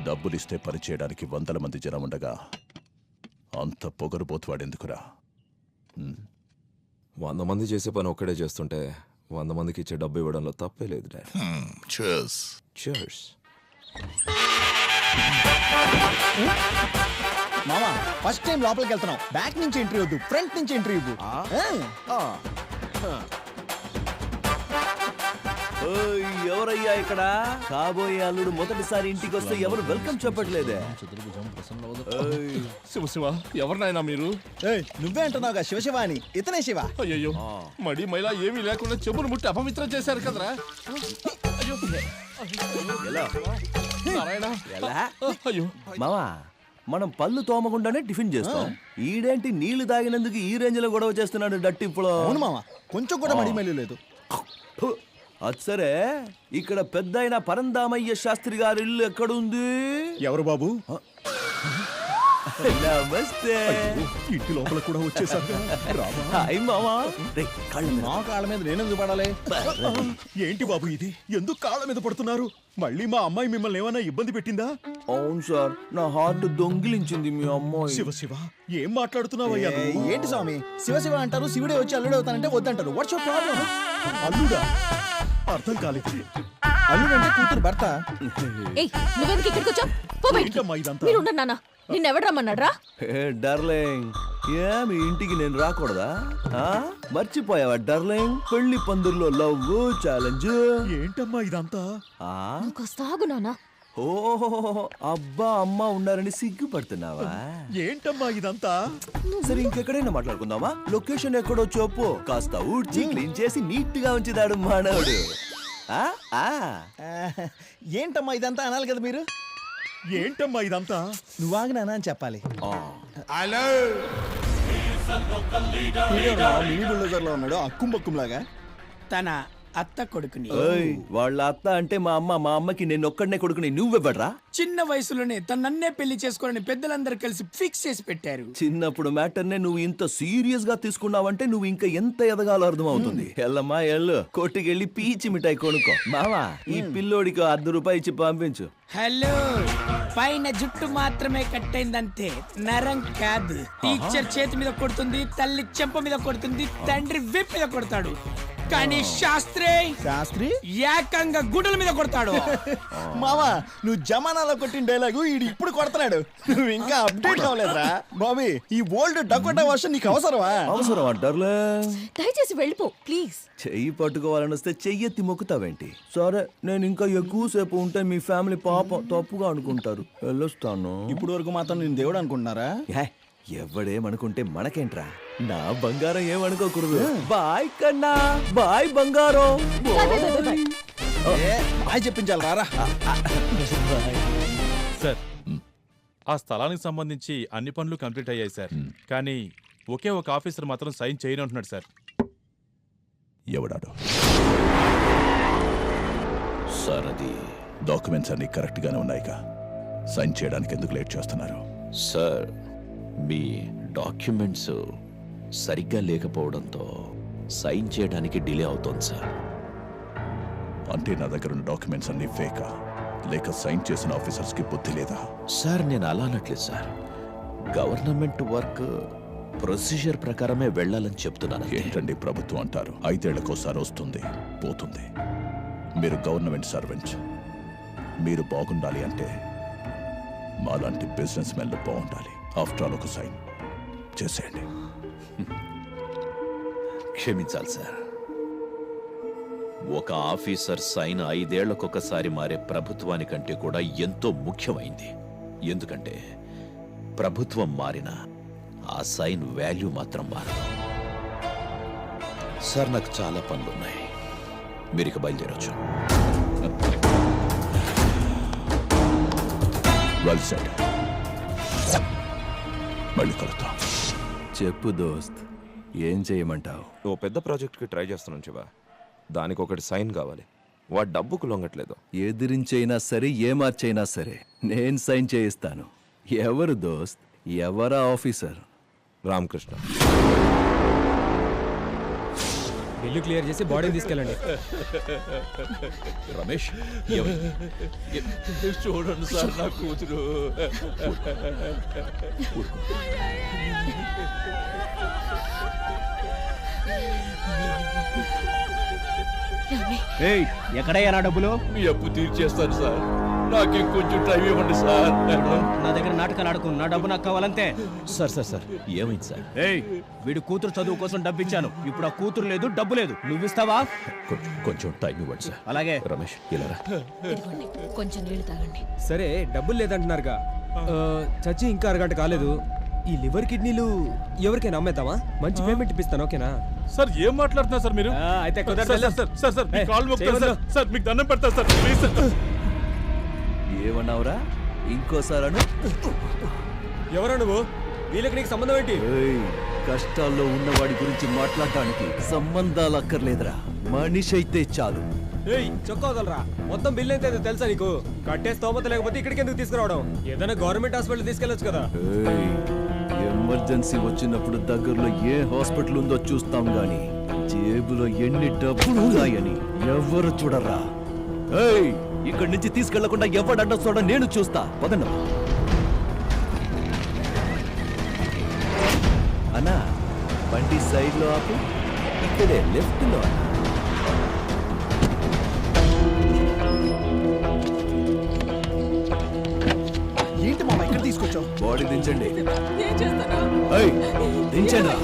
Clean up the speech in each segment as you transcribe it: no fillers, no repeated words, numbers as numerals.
డబ్బులిస్తే పని చేయడానికి 100 మంది జనం ఉండగా అంత పొగరుబోతువాడెందుకురా? 100 మంది చేసే పని ఒక్కడే చేస్తుంటే 100 మందికి ఇచ్చే డబ్బు ఇవ్వడంలో తప్పే లేదు డాడ్. Cheers. మామా ఫస్ట్ టైం లోపలికి వెళ్తున్నాం. బ్యాక్ నుంచి ఎంట్రీ వద్దు, ఫ్రంట్ నుంచి ఎంట్రీ ఇవ్వు. ఎవరయ్యా ఇక్కడ? కాబోయే అల్లుడు మొదటిసారి ఇంటికి వస్తే ఎవరు వెల్కమ్ చెప్పట్లేదే. శివ ఎవరినైనా మీరు? నువ్వే అంటున్నావుగా శివ అని. ఇతనే శివ. అయ్యో మడి మైలా ఏమీ లేకుండా చెవులు ముట్టి అపవిత్రం చేశారు కదరా. అయ్యో మావా, మనం పళ్ళు తోమకుండానే టిఫిన్ చేస్తాం. ఈడేంటి నీళ్లు తాగినందుకు ఈ రేంజ్ లో గొడవ చేస్తున్నాడు డట్టిప్పుడు. అవును మామ, కొంచెం కూడా మడి మళ్ళీ లేదు. అచ్చరే, ఇక్కడ పెద్ద అయిన పరందామయ్య శాస్త్రి గారి ఇల్లు ఎక్కడుంది? ఎవరు బాబు? నమస్తే. ఇంటి లోపల కూడా వచ్చేసారు. హాయ్ మామా. నా కాళ్ళ మీద నేనెందుకు పడాలి? ఏంటి బాబు ఇది? ఎందుకు కాళ్ళ మీద పడుతున్నారు? మళ్ళీ మా అమ్మాయి మిమ్మల్ని ఏమైనా ఇబ్బంది పెట్టిందా? అవును సార్, నా హార్ట్ దొంగిలించింది మీ అమ్మాయి. శివ ఏం మాట్లాడుతున్నావయ్యా? ఏంటి స్వామి శివ అంటారు, శివుడే వచ్చి అల్లుడు అవుతానంటే వద్దంటారు. What's your problem? అల్లుడా? అర్థం కాలేదు. అల్లుడంటే కూతురు భర్త. నువ్వెందుకు ఇక్కడికి వచ్చావు? మీరు ఉండండి నాన్న. నిన్నెవడు రమ్మన్నాడ్రా? డార్లింగ్, ఏమి ఇంటికి నేను రాకూడదా? మర్చిపోయావా డార్లింగ్? పెళ్లి పందిర్లో లవ్ ఛాలెంజ్. ఏంటమ్మా ఇదంతా? సాగు నాన్న. ఓహో, అబ్బా అమ్మ ఉన్నారని సిగ్గుపడుతున్నావా? ఏంటమ్మా ఇదంతా? సరే, ఇంకెక్కడైనా మాట్లాడుకుందామా? లొకేషన్ ఎక్కడో చెప్పు. కాస్త ఊడ్చి క్లీన్ చేసి నీట్ గా ఉంచుతాడు మానవుడు. ఏంటమ్మా ఇదంతా అనాలి కదా మీరు. ఏంటమ్మా ఇదంతా? నువ్వు ఆగినానా అని చెప్పాలి. లో ఉన్నాడు అక్కుంబక్కుంలాగా. తన అత్త కొడుకుని. వాళ్ళ అత్త అంటే మా అమ్మకి నేను ఒక్కడనే కొడుకుని. నువ్వెవ్వడ్రా? చిన్న వయసులోనే తన నన్నే పెళ్లి చేసుకోవాలని పెద్దలందరూ కలిసి ఫిక్స్ చేసి పెట్టారు. చిన్నప్పుడు మ్యాటర్నే నువ్వు ఇంత సీరియస్ గా తీసుకున్నావంటే నువ్వు ఇంకా ఎంత ఎదగాలో అర్థం అవుతుంది. ఎల్లమ్మా ఎల్లు, కొట్టుకెళ్ళి పీచి మిఠాయి కొనుక్కో. మావా, ఈ పిల్లోడికి 10 రూపాయలు ఇచ్చి పంపించు. హలో, పైన జుట్టు మాత్రమే కట్టయిందంతే, నరం కాదు. టీచర్ చేతి మీద కొడుతుంది, తల్లి చెంప మీద కొడుతుంది, తండ్రి విప్ మీద కొడతాడు. కానీ శాస్త్రి ఏకంగా గుడ్డల మీద కొడతాడు. మావా, నువ్వు జమానాలో కొట్టిన డైలాగు ఈడు ఇప్పుడు కొడతాడు. నువ్వు ఇంకా అప్డేట్ అవ్వలేదురా బాబీ. ఈ ఓల్డ్ డకోటా వర్షన్ నీకు అవసరమా? అవసరం అంటారులే. దయచేసి వెళ్ళిపో ప్లీజ్. చెయ్యి పట్టుకోవాలని వస్తే చెయ్యెత్తి మొక్కుతావేంటి? సరే, నేను ఇంకా ఎక్కువసేపు ఉంటే మీ ఫ్యామిలీ పాపం తప్పుగా అనుకుంటారు. వెళ్ళొస్తాను. ఇప్పుడు వరకు మాత్రం నేను దేవుడు అనుకుంటున్నారా? ఎవడేమనుకుంటే మనకేంట్రా? నా బంగారం ఏమనుకోకూడదు. బాయ్ కన్నా, బాయ్ బంగారం. బాయ్ చెప్పించాలి రారా. సార్, ఆ స్థలానికి సంబంధించి అన్ని పనులు కంప్లీట్ అయ్యాయి సార్. కానీ ఒకే ఒక ఆఫీసర్ మాత్రం సైన్ చేయనంటున్నాడు సార్. ఎవడాడు? సార్, అది డాక్యుమెంట్స్ అన్ని కరెక్ట్ గానే ఉన్నాయిగా. సైన్ చేయడానికి ఎందుకు లేట్ చేస్తున్నారు? సార్, మీ డాక్యుమెంట్స్ సరిగ్గా లేకపోవడంతో సైన్ చేయడానికి డిలే అవుతోంది సార్. అంటే నా దగ్గర ఉన్న డాక్యుమెంట్స్ అన్ని ఫేకా, లేక సైన్ చేసిన ఆఫీసర్స్ కి బుద్ధి లేదా? సార్, నేను అలా అనట్లేదు సార్. గవర్నమెంట్ వర్క్ ప్రొసీజర్ ప్రకారమే వెళ్ళాలని చెప్తున్నాను. ఏంటండి ప్రభుత్వం అంటారు? 5 ఏళ్లకోసారి వస్తుంది పోతుంది. మీరు గవర్నమెంట్ సర్వెంట్. మీరు బాగుండాలి అంటే మాలాంటి బిజినెస్ మెన్లు బాగుండాలి. ఆఫ్టర్ ఆల్ ఒక సైన్ చేసేయండి. క్షమించాలి సార్. ఒక ఆఫీసర్ సైన్ 5 ఏళ్లకొకసారి మారే ప్రభుత్వానికంటే కూడా ఎంతో ముఖ్యమైంది. ఎందుకంటే ప్రభుత్వం మారినా ఆ సైన్ వాల్యూ మాత్రం మారదు. సార్, నాకు చాలా పనులున్నాయి. మీరు ఇక బయలుదేరొచ్చు. Well said. మళ్ళీ కలుద్దాం. చెప్పు దోస్త్, ఏం చేయమంటావు? ఓ పెద్ద ప్రాజెక్ట్కి ట్రై చేస్తున్నాను శివ. దానికి ఒకటి సైన్ కావాలి. వాడు డబ్బుకు లొంగట్లేదు. ఎదిరించైనా సరే, ఏమార్చైనా సరే నేను సైన్ చేయిస్తాను. ఎవరు దోస్త్? ఎవరా ఆఫీసర్? రామకృష్ణ. బిల్లు క్లియర్ చేసి బాడీని తీసుకెళ్ళండి. రమేష్ చూడండి సార్ నా కూతురు. ఏయ్, ఎక్కడయ్యా నా డబ్బులు? మీ అప్పు తీర్చేస్తాను సార్, నాకు ఇంకొంచెం టైం ఇవ్వండి సార్. నా దగ్గర నాటకాలు ఆడుకు, నా డబ్బు నాకు కావాలంతే. సార్ ఏమైంది సార్? ఏయ్, వీడి కూతురు చదువు కోసం డబ్బు ఇచ్చాను, ఇప్పుడు ఆ కూతురు లేదు, డబ్బు లేదు. నువ్వు ఇస్తావా? కొంచెం టైం ఇవ్వండి సార్. అలాగే. రమేష్ ఇలా రా. ఇదిగోండి, కొంచెం నీళ్లు తాగండి. సరే, డబ్బులు లేదంటున్నారుగా. చచ్చి ఇంకా అరగంట కాలేదు. ఈ లివర్ కిడ్నీలు ఎవరికైనా అమ్మేద్దామా? మంచి పేమెంట్ ఇప్పిస్తాను, ఓకేనా? సార్ ఏం మాట్లాడుతున్నారు సార్ మీరు? అయితే సార్ మీ కాళ్ళు మొక్కుతాను సార్. సార్ మీకు దండం పెడతాను సార్, ప్లీజ్ సార్. ఏమన్నావురా? ఇంకోసారను. ఎవరా నువ్వు? వీళ్ళకి నీకు సంబంధం ఏంటి? ఏయ్, కష్టాల్లో ఉన్నవాడి గురించి మాట్లాడటానికి సంబంధాలు అక్కర్లేదురా, మనిషి అయితే చాలు. ఏయ్, చొక్కా వదలరా. మొత్తం బిల్ అయితే తెలుసా నీకు? కట్టే స్తోమత లేకపోతే ఇక్కడికి ఎందుకు తీసుకురావడం? ఏదైనా గవర్నమెంట్ హాస్పిటల్ తీసుకెళ్ళొచ్చు కదా. ఎమర్జెన్సీ వచ్చినప్పుడు దగ్గరలో ఏ హాస్పిటల్ ఉందో చూస్తాం గాని జేబులో ఎన్ని డబ్బులు ఉన్నాయని ఎవరు చూడరా. ఏయ్, ఇక్కడి నుంచి తీసుకెళ్లకుండా ఎవడడ్డ చూడ నేను చూస్తా. పదండి అన్నా, బండి సైడ్ లో ఆపు. ఇక్కడే లెఫ్ట్ లో. ఏంటి మామ ఇక్కడ తీసుకొచ్చావు? బాడీ దించండి. ఏం చేస్తాను? ఏయ్, దించండి.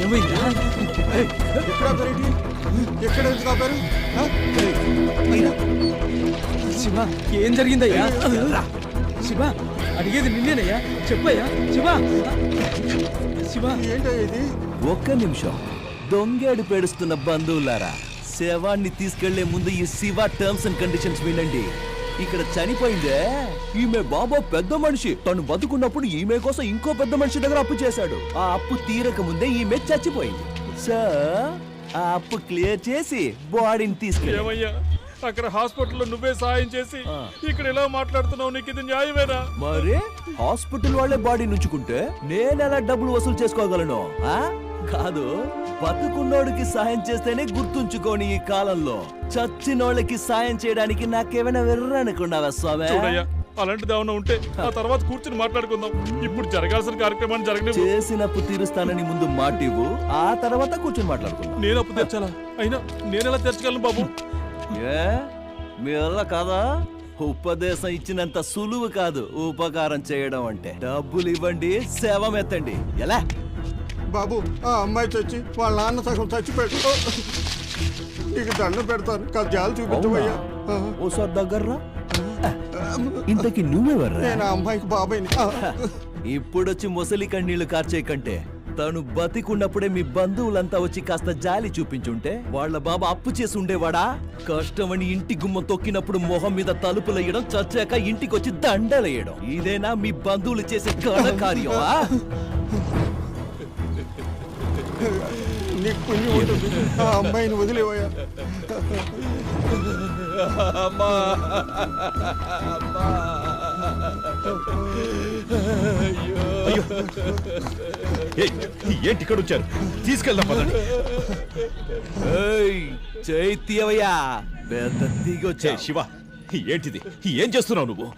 ఏమైందా? ఎక్కడ కాపారు? శివ, ఏం జరిగిందయ్యా? శివ, అడిగేది నిన్నేనయ్యా, చెప్పయ్యా. శివ, శివ, ఏంటో ఇది? ఒక్క నిమిషం. దొంగేడు పేడుస్తున్న బంధువులారా, శవాన్ని తీసుకెళ్లే ముందు ఈ శివ టర్మ్స్ అండ్ కండిషన్స్ వినండి. ఇక్కడ చనిపోయిందే ఈమె బాబా పెద్ద మనిషి. తను బతుకున్నప్పుడు ఈమె కోసం ఇంకో పెద్ద మనిషి దగ్గర అప్పు చేశాడు. ఆ అప్పు తీరక ముందే ఈమె చచ్చిపోయింది. సో ఆ అప్పు క్లియర్ చేసి బాడీని తీసుకెళ్ళి. ఏమయ్యా, అక్కడ హాస్పిటల్లో నువ్వే సాయం చేసి ఇక్కడ ఎలా మాట్లాడుతున్నావు? నీకు ఇది న్యాయమేనా? మరి హాస్పిటల్ వాళ్ళే బాడీ నుంచుకుంటే నేను ఎలా డబ్బులు వసూలు చేసుకోగలను? కాదు, బతుకున్నోడికి సాయం చేస్తేనే గుర్తుంచుకోని ఈ కాలంలో చచ్చినోళ్ళకి సాయం చేయడానికి నాకేమైనా వెర్రనుకున్నావా స్వామి? చూడయ్యా, అలాంటిది ఏమైనా ఉంటే ఆ తర్వాత కూర్చుని మాట్లాడుకుందాం. ఇప్పుడు జరగాల్సిన కార్యక్రమాన్ని జరగని. చేసినప్పు తీరుస్తానని ముందు మాటివ్వు, ఆ తర్వాత కూర్చుని మాట్లాడుకుందాం. నేను అప్పు తెచ్చాలా? అయినా నేనెలా తెచ్చగలను బాబు? ఏ మీ వల్ల కాదా? ఉపదేశం ఇచ్చినంత సులువు కాదు ఉపకారం చేయడం అంటే. డబ్బులు ఇవ్వండి, శవం ఎత్తండి. ఎలా బాబు, ఆ అమ్మాయి చచ్చి వాళ్ళ నాన్న సగం చచ్చిపోయాడు. నీకు దండం పెడతాను, కాదు జాలు చూపించవయ్యా. ఓసారి దగ్గర్రా. ఇంతకి నువ్వెవర్రా? నేను ఆ అమ్మాయికి బాబాయ్ని. ఇప్పుడొచ్చి ముసలి కన్నీళ్లు కార్చే కంటే తను బతికున్నప్పుడే మీ బంధువులంతా వచ్చి కాస్త జాలి చూపించుంటే వాళ్ళ బాబా అప్పు చేసి ఉండేవాడా? కష్టమని ఇంటి గుమ్మ తొక్కినప్పుడు మొహం మీద తలుపులేయడం, చచ్చాక ఇంటికొచ్చి దండలేయడం, ఇదేనా మీ బంధువులు చేసే ఘనకార్యం? నీకు పుణ్యం ఉంటుంది, ఆ అమ్మాయిని వదిలేవయ్యా. ఏంటి ఇక్కడ వచ్చారు? తీసుకెళ్దాం పదండి. చైత్యవయ్యా, పెద్ద దిగొచ్చే. శివ, ఏంటిది? ఏం చేస్తున్నావు నువ్వు?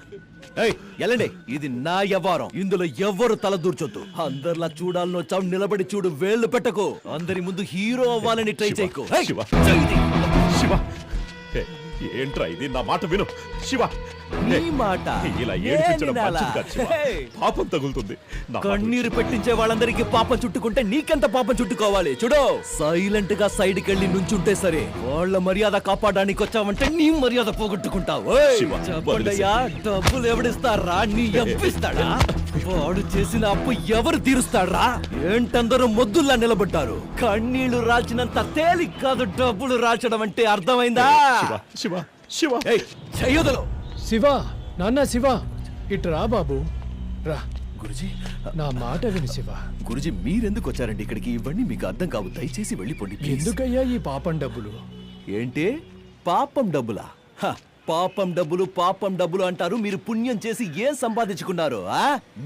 ఎలాండి, ఇది నా వ్యవహారం, ఇందులో ఎవ్వరు తల దూర్చొద్దు. అందరిలా చూడాలని వచ్చావు, నిలబడి చూడు, వేళ్లు పెట్టకు. అందరి ముందు హీరో అవ్వాలని ట్రై చేయకు. శివ, శివ, ఏంట్రా ఇది? నా మాట విను శివ. నీ మాట ఇలా ఏడిపించడం మంచిది కాదు శివ. పాపం తగులుతుంది. నా మాట కన్నీరు పెట్టించే వాళ్ళందరికీ పాపం చుట్టుకుంటే నీకెంత పాపం చుట్టుకోవాలి? చూడు, సైలెంట్ గా సైడ్కి వెళ్ళి నుంచుంటే సరే. వాళ్ళ మర్యాద కాపాడడానికి వచ్చావంటే నీ మర్యాద పోగొట్టుకుంటావు. శివ, చెప్పండియా, డబ్బులు ఎవడిస్తారా? నీ అప్పిస్తాడా? వాడు చేసిన అప్పు ఎవరు తీరుస్తాడ్రా? ఏంటందరూ మొద్దుల్లా నిలబడ్డారు? కన్నీళ్లు రాల్చినంత తేలిక కాదు డబ్బులు రాల్చడం అంటే, అర్థమైందా? శివ, శివ, చెయ్యదులు. శివ, నాన్న శివ, ఇటు రా బాబు, రా. గురుజీ, నా మాట విను శివ. గురుజీ, మీరెందుకు వచ్చారండి ఇక్కడికి? ఇవన్నీ మీకు అర్థం కావు, దయచేసి వెళ్ళిపోండి ప్లీజ్. ఎందుకయ్యా ఈ పాపం డబ్బులు? ఏంటి పాపం డబ్బులా? పాపం డబ్బులు అంటారు. మీరు పుణ్యం చేసి ఏం సంపాదించుకున్నారు?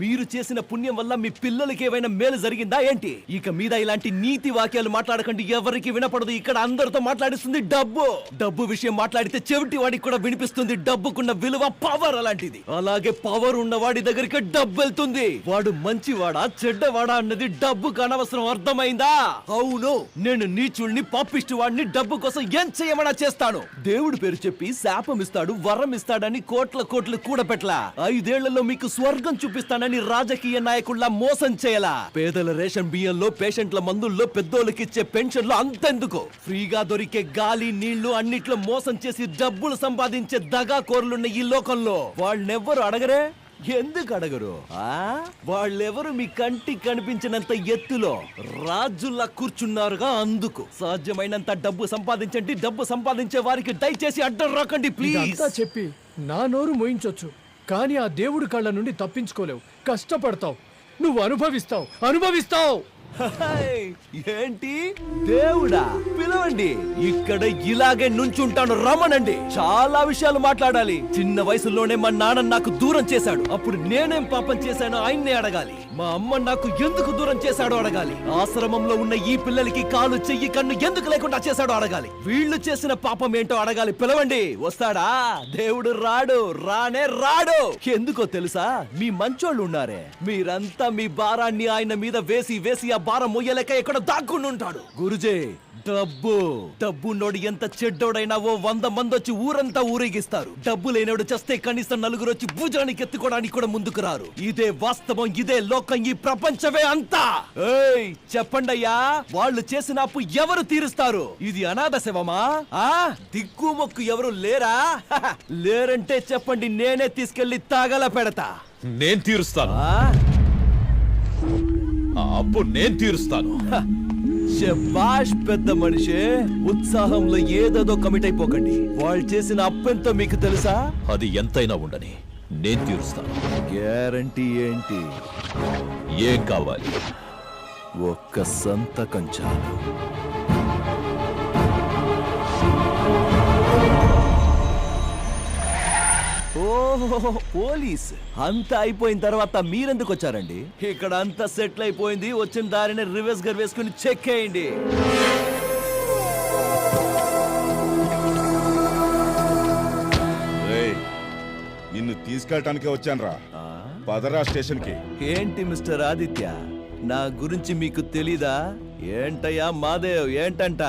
మీరు చేసిన పుణ్యం వల్ల మీ పిల్లలకి ఏమైనా మేలు జరిగిందా ఏంటి? ఇక మీద ఇలాంటి నీతి వాక్యాలు మాట్లాడకండి, ఎవరికి వినపడదు. ఇక్కడ అందరితో మాట్లాడిస్తుంది డబ్బు విషయం మాట్లాడితే చెవిటి వాడికి కూడా వినిపిస్తుంది. డబ్బుకున్న విలువ పవర్ అలాంటిది. అలాగే పవర్ ఉన్న వాడి దగ్గరికి డబ్బు వెళ్తుంది. వాడు మంచివాడా చెడ్డవాడా అన్నది డబ్బుకు అనవసరం, అర్థమైందా? అవును, నేను నీచుల్ని పాపిష్టి వాడిని డబ్బు కోసం ఏం చేయమన్నా చేస్తాను. దేవుడి పేరు చెప్పి శాపం ఇస్తాడు, వరం ఇస్తాడని కోట్లు కూడబెట్లా. 5 ఏళ్లలో మీకు స్వర్గం చూపిస్తానని రాజకీయ నాయకుల్లా మోసం చేయలా. పేదల రేషన్ బియ్యంలో, పేషెంట్ల మందుల్లో, పెద్దోళ్ళకిచ్చే పెన్షన్లు అంతెందుకు, ఫ్రీగా దొరికే గాలి నీళ్లు అన్నిట్లో మోసం చేసి డబ్బులు సంపాదించే దగాకోర్లున్న ఈ లోకంలో వాళ్ళెవ్వరు అడగరే? ఎందుకు అడగరు? వాళ్ళెవరు మీ కంటికి కనిపించినంత ఎత్తులో రాజుల్లా కూర్చున్నారుగా, అందుకు. సాధ్యమైనంత డబ్బు సంపాదించండి. డబ్బు సంపాదించే వారికి దయచేసి అడ్డం రాకండి ప్లీజ్. ఇదంతా చెప్పి నా నోరు మోయించొచ్చు, కానీ ఆ దేవుడి కళ్ళ నుండి తప్పించుకోలేవు. కష్టపడతావు, నువ్వు అనుభవిస్తావు. ఏంటి దేవుడా? పిలవండి, ఇక్కడ ఇలాగే నుంచుంటాను, రమ్మనండి. చాలా విషయాలు మాట్లాడాలి. చిన్న వయసులోనే మా నాన్న నాకు దూరం చేశాడు. అప్పుడు నేనేం పాపం చేశానో ఆయన్నే అడగాలి. మా అమ్మ నాకు ఎందుకు దూరం చేశాడో అడగాలి. ఆశ్రమంలో ఉన్న ఈ పిల్లలకి కాలు, చెయ్యి, కన్ను ఎందుకు లేకుండా చేశాడో అడగాలి. వీళ్ళు చేసిన పాపం ఏంటో అడగాలి. పిలవండి. వస్తాడా? దేవుడు రాడు. ఎందుకో తెలుసా? మీ మంచోళ్ళు ఉన్నారే, మీరంతా మీ భారాన్ని ఆయన మీద వేసి ఆ భారం మొయ్యలేక ఎక్కడ దాక్కుని ఉంటాడు. గురుజీ, డబ్బున్నోడు ఎంత చెడ్డోడైనా ఓ 100 మంది వచ్చి ఊరంతా ఊరేగిస్తారు. డబ్బు లేనోడు చేస్తే కనీసం 4 వచ్చి భుజానికి ఎత్తుకోవడానికి కూడా ముందుకు రారు. ఇదే వాస్తవం, ఇదే లోకం, ఈ ప్రపంచమే అంతా. చెప్పండయ్యా, వాళ్ళు చేసిన అప్పు ఎవరు తీరుస్తారు? ఇది అనాథ శవమా? దిక్కు మొక్కు ఎవరు లేరా? లేరంటే చెప్పండి, నేనే తీసుకెళ్లి తాగల పెడతా. నేను తీరుస్తాను. ఆ అప్పు నేను తీరుస్తాను. శభాష్ పెద్ద మనిషి. ఉత్సాహంలో ఏదేదో కమిట్ అయిపోకండి. వాళ్ళు చేసిన అప్పెంతో మీకు తెలుసా? అది ఎంతైనా ఉండని నేను తీరుస్తాను. గ్యారంటీ ఏంటి? ఏం కావాలి? ఒక్క సంతకం చాలు. ఓహో, పోలీస్. అంతా అయిపోయిన తర్వాత మీరెందుకు వచ్చారండి? ఇక్కడ అంతా సెటిల్ అయిపోయింది. వచ్చిన దారిని రివర్స్ గర్ వేసుకుని చెక్ చేయండి. నిన్ను తీసుకెళ్ళటానికే వచ్చానురా. పదరా స్టేషన్ కి. ఏంటి మిస్టర్ ఆదిత్య, నా గురించి మీకు తెలీదా? ఏంటయ్యా మాదేవ్, ఏంటంట?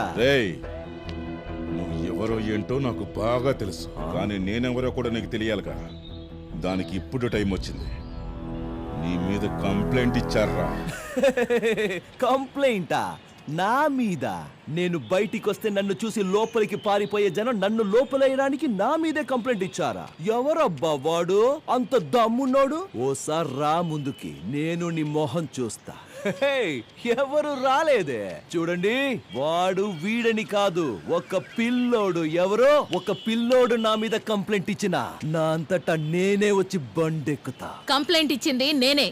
నువ్వు ఎవరో ఏంటో నాకు బాగా తెలుసు, కానీ నేనెవరో కూడా నీకు తెలియాలిగా. దానికి ఇప్పుడు టైం వచ్చింది. నీ మీద కంప్లైంట్ ఇచ్చారా? కంప్లైంటా? నా మీద? నేను బయటికి వస్తే నన్ను చూసి లోపలికి పారిపోయే జనం నన్ను లోపలేయడానికి నా మీదే కంప్లైంట్ ఇచ్చారా? ఎవరబ్బా వాడు? అంత దమ్మున్నోడు? ఓసారి రా ముందుకి, నేను నీ మొహం చూస్తా. ఎవరు రాలేదే. చూడండి, వాడు వీడని కాదు, ఒక పిల్లోడు. ఎవరో ఒక పిల్లోడు నా మీద కంప్లైంట్ ఇచ్చిన నా అంతటా నేనే వచ్చి బండెక్కుతా. కంప్లైంట్ ఇచ్చింది నేనే.